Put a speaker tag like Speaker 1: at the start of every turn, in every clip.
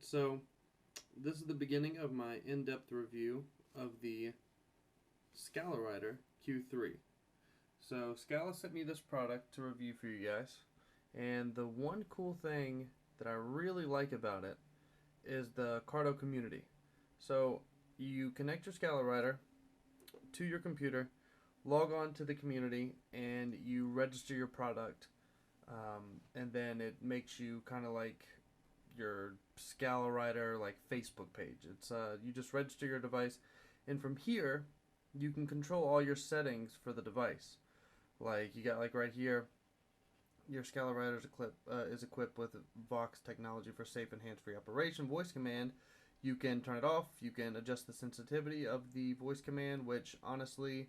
Speaker 1: So this is the beginning of my in-depth review of the Scala Q3. So Scala sent me this product to review for you guys, and the one cool thing that I really like about it is the Cardo community. So you connect your Scala to your computer, log on to the community, and you register your product, and then it makes you kind of like your Scala like Facebook page. It's you just register your device, and from here you can control all your settings for the device. Like you got like right here, your Scala is equipped with Vox technology for safe and hands-free operation. Voice command, you can turn it off. You can adjust the sensitivity of the voice command, which honestly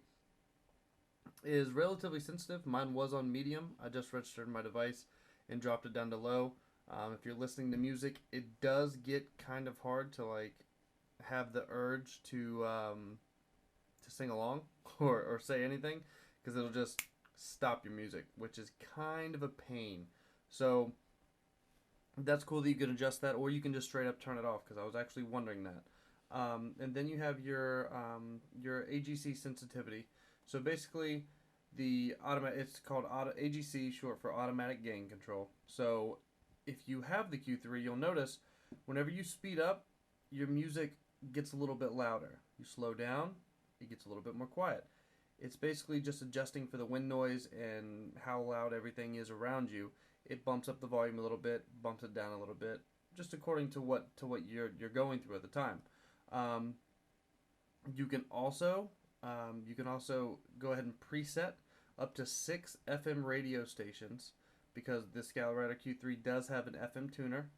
Speaker 1: is relatively sensitive. Mine was on medium. I just registered my device and dropped it down to low. If you're listening to music, it does get kind of hard to like have the urge to sing along or say anything, because it'll just stop your music, which is kind of a pain. So that's cool that you can adjust that, or you can just straight up turn it off, because I was actually wondering that. And then you have your AGC sensitivity. So basically, it's called AGC, short for automatic gain control. So if you have the Q3, you'll notice whenever you speed up, your music gets a little bit louder. You slow down, it gets a little bit more quiet. It's basically just adjusting for the wind noise and how loud everything is around you. It bumps up the volume a little bit, bumps it down a little bit, just according to what you're going through at the time. You can also go ahead and preset up to 6 FM radio stations, because the Scala Q3 does have an FM tuner.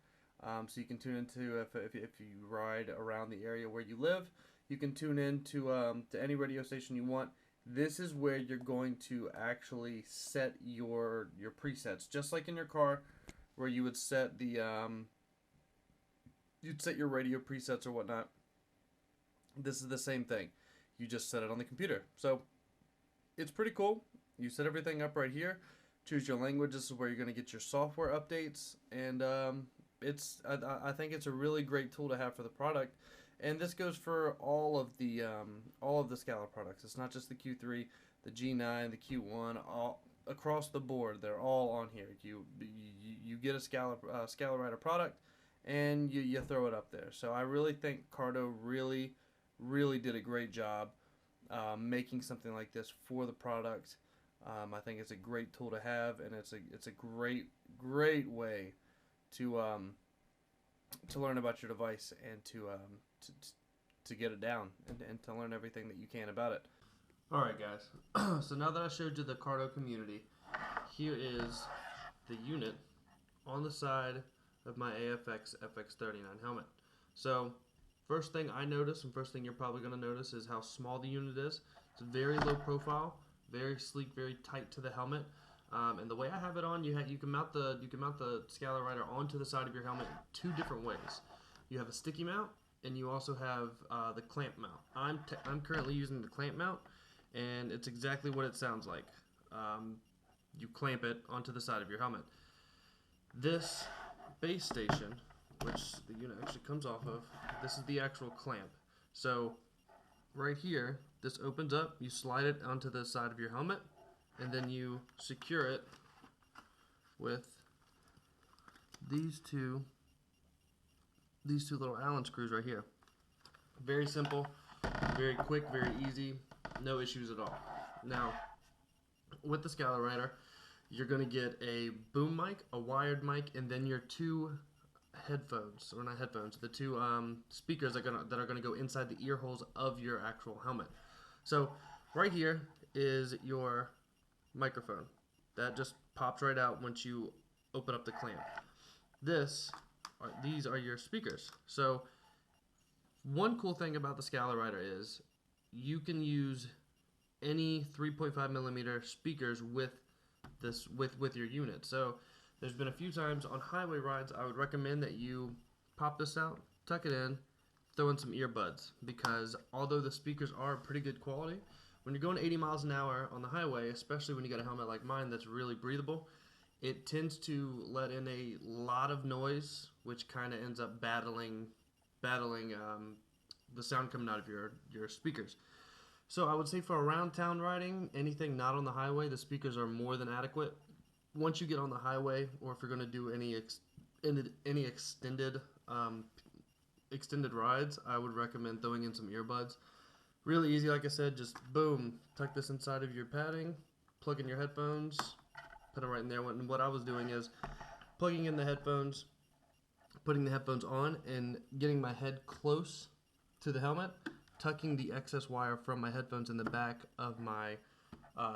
Speaker 1: So you can tune into, if you ride around the area where you live, you can tune in to any radio station you want. This is where you're going to actually set your presets, just like in your car, where you would set you'd set your radio presets or whatnot. This is the same thing. You just set it on the computer. So it's pretty cool. You set everything up right here. Choose your language. This is where you're going to get your software updates, and I think it's a really great tool to have for the product. And this goes for all of the Scala products. It's not just the Q3, the G9, the Q1, all across the board. They're all on here. You get a Scala product, and you throw it up there. So I really think Cardo really did a great job making something like this for the product. I think it's a great tool to have, and it's a great way to learn about your device and to get it down and to learn everything that you can about it. Alright guys, so now that I showed you the Cardo community, here is the unit on the side of my AFX FX39 helmet. So first thing I notice, and first thing you're probably going to notice, is how small the unit is. It's very low profile, very sleek, very tight to the helmet. And the way I have it on, you can mount the Scala onto the side of your helmet in 2 different ways. You have a sticky mount, and you also have the clamp mount. I'm currently using the clamp mount, and it's exactly what it sounds like. You clamp it onto the side of your helmet. This base station, which the unit actually comes off of, this is the actual clamp. So right here, this opens up, you slide it onto the side of your helmet, and then you secure it with these two little Allen screws right here. Very simple, very quick, very easy, no issues at all. Now, with the Scala you're going to get a boom mic, a wired mic, and then your 2 headphones, or not headphones, the 2 speakers that are going to go inside the ear holes of your actual helmet. So right here is your microphone. That just pops right out once you open up the clamp. These are your speakers. So one cool thing about the Scala is you can use any 3.5 millimeter speakers with your unit. So there's been a few times on highway rides I would recommend that you pop this out, tuck it in, throw in some earbuds, because although the speakers are pretty good quality, when you're going 80 miles an hour on the highway, especially when you got a helmet like mine that's really breathable, it tends to let in a lot of noise, which kind of ends up battling the sound coming out of your speakers. So I would say for around town riding, anything not on the highway, the speakers are more than adequate. Once you get on the highway, or if you're going to do any extended rides, I would recommend throwing in some earbuds. Really easy, like I said, just boom, tuck this inside of your padding, plug in your headphones, put them right in there. And what I was doing is plugging in the headphones, putting the headphones on, and getting my head close to the helmet, tucking the excess wire from my headphones in the back of my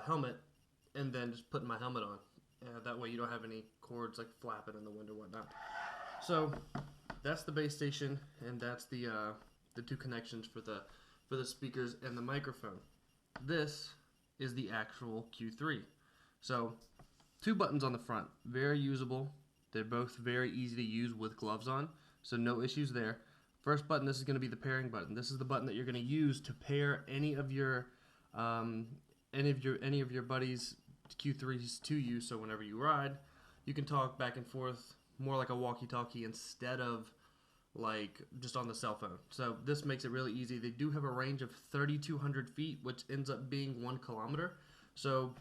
Speaker 1: helmet, and then just putting my helmet on. That way you don't have any cords like flapping in the wind or whatnot. So that's the base station, and that's the two connections for the speakers and the microphone. This is the actual Q3. So 2 buttons on the front, very usable. They're both very easy to use with gloves on, so no issues there. First button, this is going to be the pairing button. This is the button that you're going to use to pair any of your buddies' Q3s to you. So whenever you ride, you can talk back and forth more like a walkie-talkie instead of like just on the cell phone. So this makes it really easy. They do have a range of 3,200 feet, which ends up being 1 kilometer. So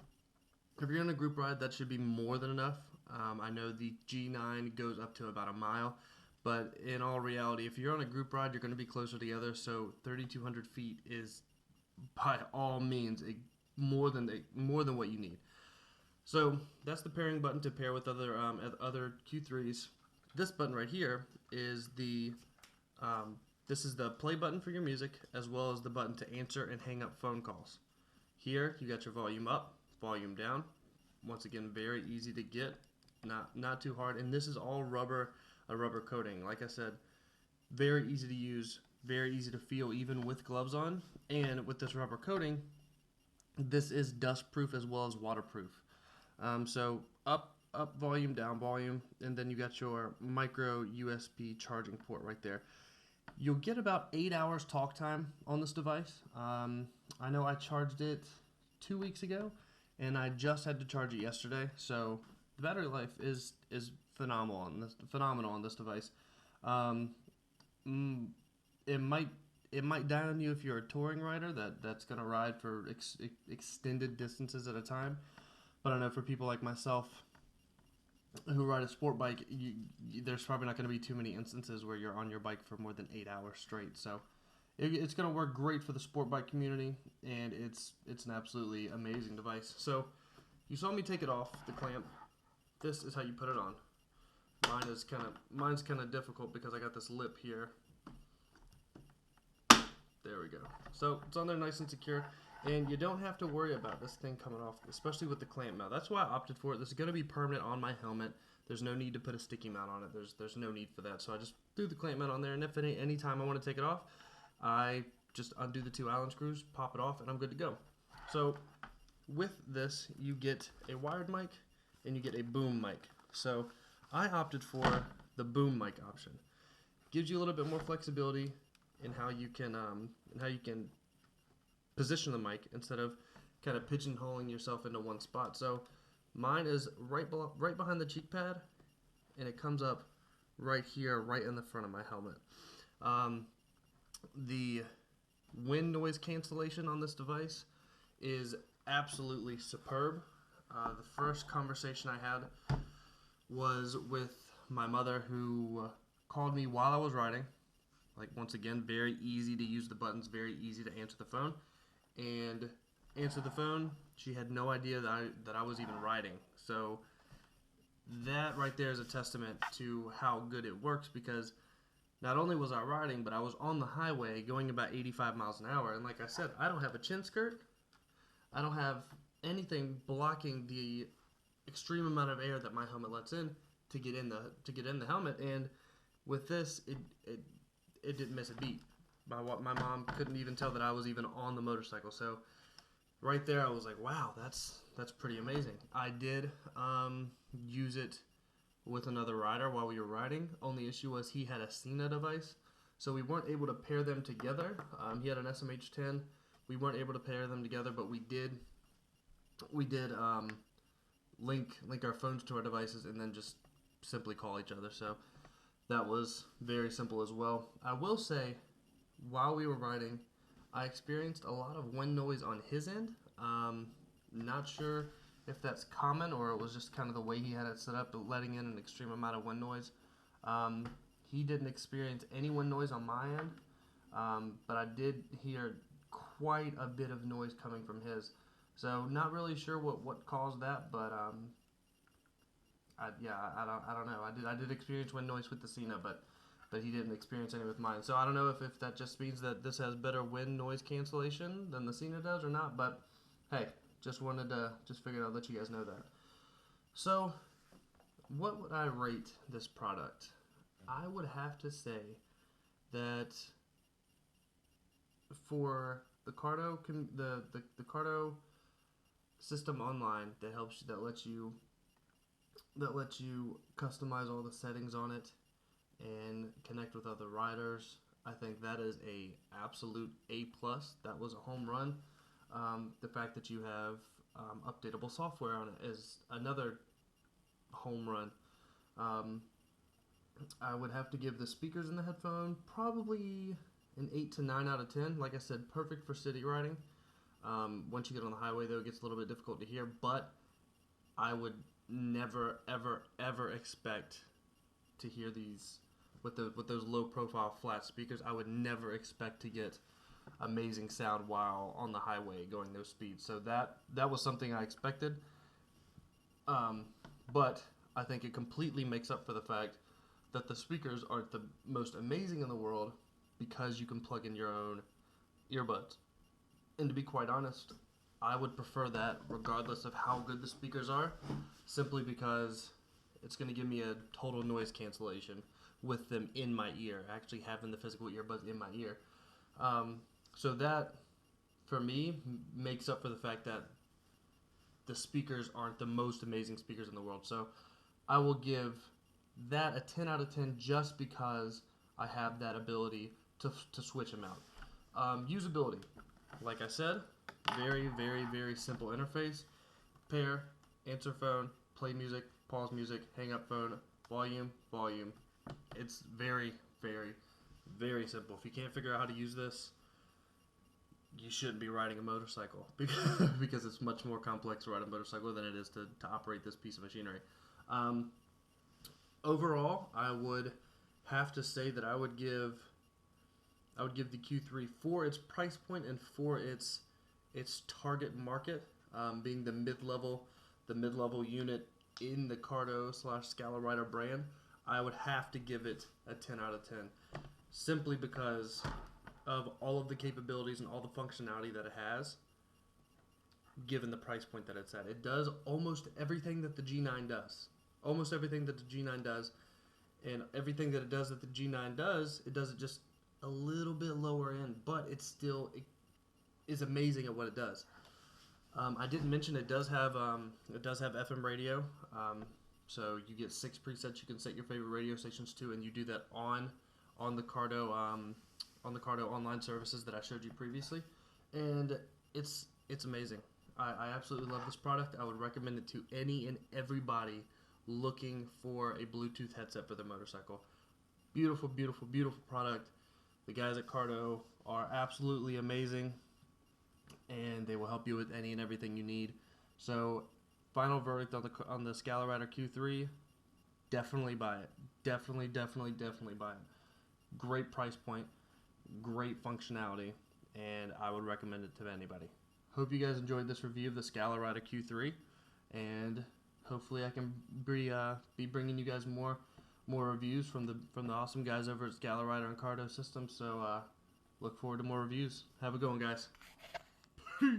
Speaker 1: if you're in a group ride, that should be more than enough. I know the G9 goes up to about a mile. But in all reality, if you're on a group ride, you're going to be closer together. So 3,200 feet is, by all means, more than what you need. So that's the pairing button to pair with other Q3s. This button right here is this is the play button for your music, as well as the button to answer and hang up phone calls. Here you got your volume up, volume down. Once again, very easy to get, not too hard, and this is all a rubber coating. Like I said, very easy to use, very easy to feel even with gloves on. And with this rubber coating, this is dust proof as well as waterproof. So up volume, down volume, and then you got your micro USB charging port right there. You'll get about 8 hours talk time on this device. I know I charged it 2 weeks ago, and I just had to charge it yesterday. So the battery life is phenomenal on this device. It might die on you if you're a touring rider that's gonna ride for extended distances at a time. But I know for people like myself who ride a sport bike, there's probably not going to be too many instances where you're on your bike for more than 8 hours straight. So it's going to work great for the sport bike community, and it's an absolutely amazing device. So you saw me take it off the clamp. This is how you put it on. Mine's kind of difficult because I got this lip here. There we go. So it's on there nice and secure. And you don't have to worry about this thing coming off, especially with the clamp mount. That's why I opted for it. This is going to be permanent on my helmet. There's no need to put a sticky mount on it. There's no need for that. So I just threw the clamp mount on there, and if any time I want to take it off, I just undo the 2 Allen screws, pop it off, and I'm good to go. So with this, you get a wired mic and you get a boom mic. So I opted for the boom mic option. Gives you a little bit more flexibility in how you can position the mic instead of kind of pigeonholing yourself into one spot. So mine is right behind the cheek pad, and it comes up right here, right in the front of my helmet. The wind noise cancellation on this device is absolutely superb. The first conversation I had was with my mother, who called me while I was riding. Like, once again, very easy to use the buttons, very easy to answer the phone. And answered the phone, she had no idea that I was even riding. So that right there is a testament to how good it works, because not only was I riding, but I was on the highway going about 85 miles an hour. And like I said, I don't have a chin skirt. I don't have anything blocking the extreme amount of air that my helmet lets in to get in the helmet. And with this, it didn't miss a beat. My mom couldn't even tell that I was even on the motorcycle. So right there, I was like, wow, that's pretty amazing. I did use it with another rider while we were riding. Only issue was he had a Scala device, so we weren't able to pair them together. He had an SMH10. We weren't able to pair them together, but we did link our phones to our devices, and then just simply call each other. So that was very simple as well. I will say, while we were riding, I experienced a lot of wind noise on his end. Not sure if that's common or it was just kind of the way he had it set up, letting in an extreme amount of wind noise. He didn't experience any wind noise on my end, but I did hear quite a bit of noise coming from his. So not really sure what caused that, but I don't know. I did experience wind noise with the Cena, but he didn't experience any with mine. So I don't know if that just means that this has better wind noise cancellation than the Cena does or not. But hey, just figured I'd let you guys know that. So what would I rate this product? I would have to say that for the Cardo the Cardo system online that lets you customize all the settings on it and connect with other riders, I think that is a absolute A+. That was a home run. The fact that you have updatable software on it is another home run. I would have to give the speakers in the headphone probably an 8 to 9 out of 10. Like I said, perfect for city riding. Once you get on the highway, though, it gets a little bit difficult to hear, but I would never, ever, ever expect to hear these with those low-profile flat speakers. I would never expect to get amazing sound while on the highway going those speeds. So that was something I expected, but I think it completely makes up for the fact that the speakers aren't the most amazing in the world because you can plug in your own earbuds. And to be quite honest, I would prefer that regardless of how good the speakers are, simply because it's going to give me a total noise cancellation with them in my ear, actually having the physical earbuds in my ear. So that, for me, makes up for the fact that the speakers aren't the most amazing speakers in the world. So I will give that a 10 out of 10 just because I have that ability to switch them out. Usability, like I said, very, very, very simple interface. Pair, answer phone, play music, pause music, hang up phone, volume. It's very, very, very simple. If you can't figure out how to use this, you shouldn't be riding a motorcycle because it's much more complex to ride a motorcycle than it is to operate this piece of machinery. Overall, I would have to say that I would give the Q3 for its price point and for its target market, being the mid-level unit in the Cardo / Scala rider brand. I would have to give it a 10 out of 10, simply because of all of the capabilities and all the functionality that it has, given the price point that it's at. It does almost everything that the G9 does. Almost everything that the G9 does, and everything that it does that the G9 does, it does it just a little bit lower end, but it is amazing at what it does. I didn't mention it does have FM radio, so you get 6 presets you can set your favorite radio stations to, and you do that on the Cardo online services that I showed you previously, and it's amazing. I absolutely love this product. I would recommend it to any and everybody looking for a Bluetooth headset for their motorcycle. Beautiful, beautiful, beautiful product. The guys at Cardo are absolutely amazing, and they will help you with any and everything you need. So, final verdict on the Scala Rider Q3, definitely buy it. Definitely buy it. Great price point, great functionality, and I would recommend it to anybody. Hope you guys enjoyed this review of the Scala Rider Q3, and hopefully I can be bringing you guys more reviews from the awesome guys over at Scala Rider and Cardo Systems. So look forward to more reviews. Have a good one, guys. Peace.